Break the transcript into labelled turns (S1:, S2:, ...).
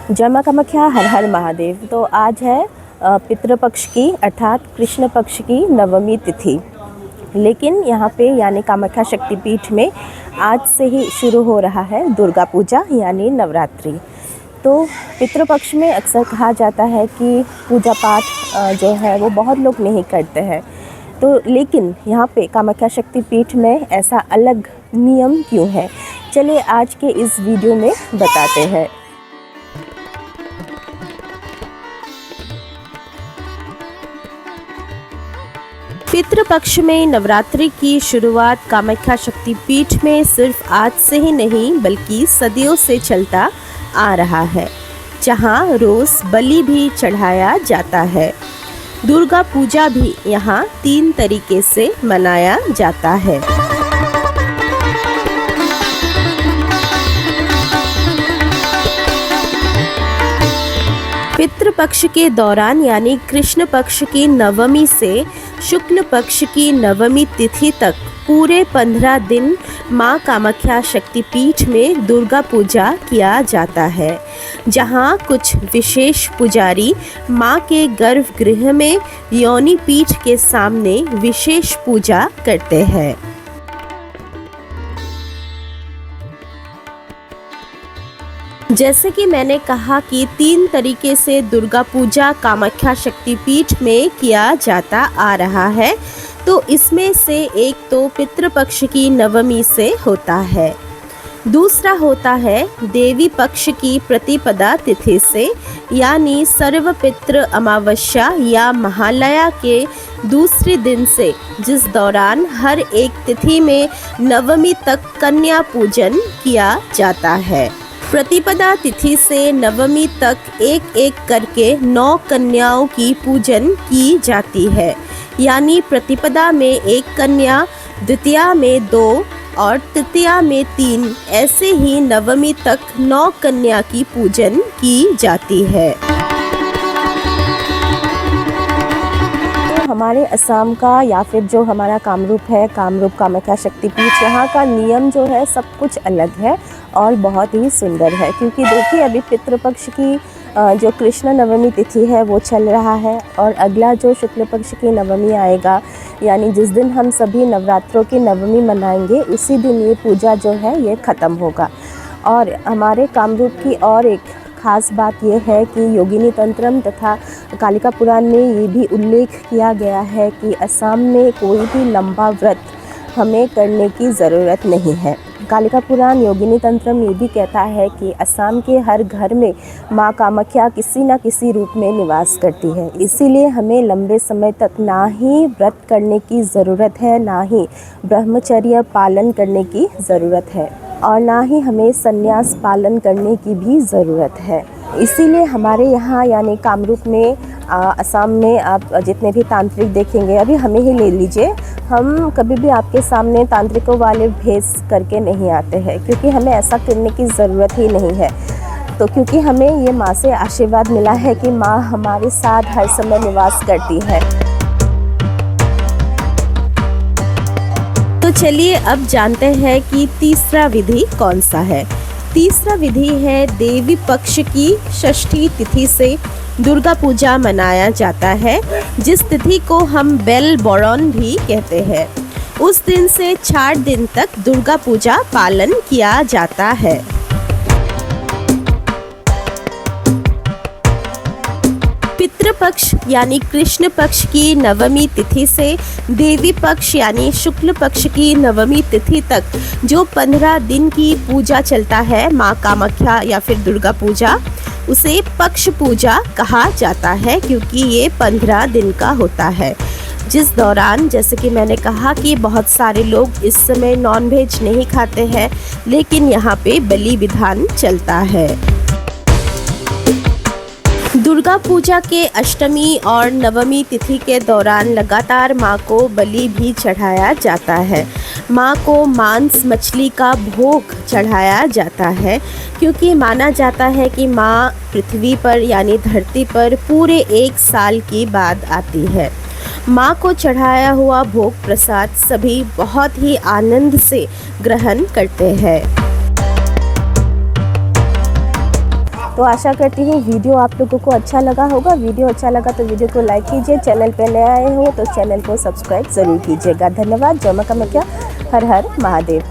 S1: जय मां कामाख्या, हर हर महादेव। तो आज है पितृपक्ष की अर्थात कृष्ण पक्ष की नवमी तिथि। लेकिन यहाँ पे यानी कामाख्या शक्तिपीठ में आज से ही शुरू हो रहा है दुर्गा पूजा यानी नवरात्रि। तो पितृपक्ष में अक्सर कहा जाता है कि पूजा पाठ जो है वो बहुत लोग नहीं करते हैं। तो लेकिन यहाँ पे कामाख्या शक्तिपीठ में ऐसा अलग नियम क्यों है, चलिए आज के इस वीडियो में बताते हैं। पितृपक्ष में नवरात्रि की शुरुआत कामाख्या शक्तिपीठ में सिर्फ आज से ही नहीं बल्कि सदियों से चलता आ रहा है, जहां रोज बलि भी चढ़ाया जाता है। दुर्गा पूजा भी यहां 3 तरीके से मनाया जाता है। पितृपक्ष के दौरान यानी कृष्ण पक्ष की नवमी से शुक्ल पक्ष की नवमी तिथि तक पूरे 15 दिन मां कामाख्या शक्तिपीठ में दुर्गा पूजा किया जाता है, जहां कुछ विशेष पुजारी मां के गर्भगृह में योनि पीठ के सामने विशेष पूजा करते हैं। जैसे कि मैंने कहा कि 3 तरीके से दुर्गा पूजा कामाख्या शक्तिपीठ में किया जाता आ रहा है। तो इसमें से एक तो पितृपक्ष की नवमी से होता है, दूसरा होता है देवी पक्ष की प्रतिपदा तिथि से यानी सर्वपितृ अमावस्या या महालया के दूसरे दिन से, जिस दौरान हर एक तिथि में नवमी तक कन्या पूजन किया जाता है। प्रतिपदा तिथि से नवमी तक एक एक करके 9 कन्याओं की पूजन की जाती है, यानी प्रतिपदा में 1 कन्या, द्वितीया में 2 और तृतीया में 3, ऐसे ही नवमी तक 9 कन्या की पूजन की जाती है। तो हमारे असम का या फिर जो हमारा कामरूप है, कामरूप कामाख्या शक्तिपीठ, यहाँ का नियम जो है सब कुछ अलग है और बहुत ही सुंदर है। क्योंकि देखिए अभी पितृपक्ष की जो कृष्ण नवमी तिथि है वो चल रहा है और अगला जो शुक्ल पक्ष की नवमी आएगा, यानी जिस दिन हम सभी नवरात्रों की नवमी मनाएंगे उसी दिन ये पूजा जो है ये ख़त्म होगा। और हमारे कामरूप की और एक ख़ास बात ये है कि योगिनी तंत्रम तथा कालिका पुराण में ये भी उल्लेख किया गया है कि असम में कोई भी लंबा व्रत हमें करने की ज़रूरत नहीं है। कालिका पुराण योगिनी तंत्रम ये भी कहता है कि असम के हर घर में माँ कामाख्या किसी न किसी रूप में निवास करती है। इसीलिए हमें लंबे समय तक ना ही व्रत करने की ज़रूरत है, ना ही ब्रह्मचर्य पालन करने की ज़रूरत है और ना ही हमें संन्यास पालन करने की भी ज़रूरत है। इसीलिए हमारे यहाँ यानी कामरूप में असम में आप जितने भी तांत्रिक देखेंगे, अभी हमें ही ले लीजिए, हम कभी भी आपके सामने तांत्रिकों वाले भेष करके नहीं आते हैं, क्योंकि हमें ऐसा करने की ज़रूरत ही नहीं है। तो क्योंकि हमें ये माँ से आशीर्वाद मिला है कि माँ हमारे साथ हर समय निवास करती है। तो चलिए अब जानते हैं कि तीसरा विधि कौन सा है। तीसरा विधि है देवी पक्ष की षष्ठी तिथि से दुर्गा पूजा मनाया जाता है, जिस तिथि को हम बेल बौरन भी कहते हैं। उस दिन से 4 दिन तक दुर्गा पूजा पालन किया जाता है। पितृपक्ष यानी कृष्ण पक्ष की नवमी तिथि से देवी पक्ष यानी शुक्ल पक्ष की नवमी तिथि तक जो 15 दिन की पूजा चलता है माँ कामाख्या या फिर दुर्गा पूजा, उसे पक्ष पूजा कहा जाता है, क्योंकि ये 15 दिन का होता है, जिस दौरान जैसे कि मैंने कहा कि बहुत सारे लोग इस समय नॉनवेज नहीं खाते हैं, लेकिन यहाँ पे बलि विधान चलता है। दुर्गा पूजा के अष्टमी और नवमी तिथि के दौरान लगातार माँ को बलि भी चढ़ाया जाता है। माँ को मांस मछली का भोग चढ़ाया जाता है, क्योंकि माना जाता है कि माँ पृथ्वी पर यानी धरती पर पूरे 1 साल के बाद आती है। माँ को चढ़ाया हुआ भोग प्रसाद सभी बहुत ही आनंद से ग्रहण करते हैं। तो आशा करती हूँ वीडियो आप लोगों को अच्छा लगा होगा। वीडियो अच्छा लगा तो वीडियो को लाइक कीजिए, चैनल पे नए आए हो तो चैनल को सब्सक्राइब ज़रूर कीजिएगा। धन्यवाद। जय मां कामाख्या। हर हर महादेव।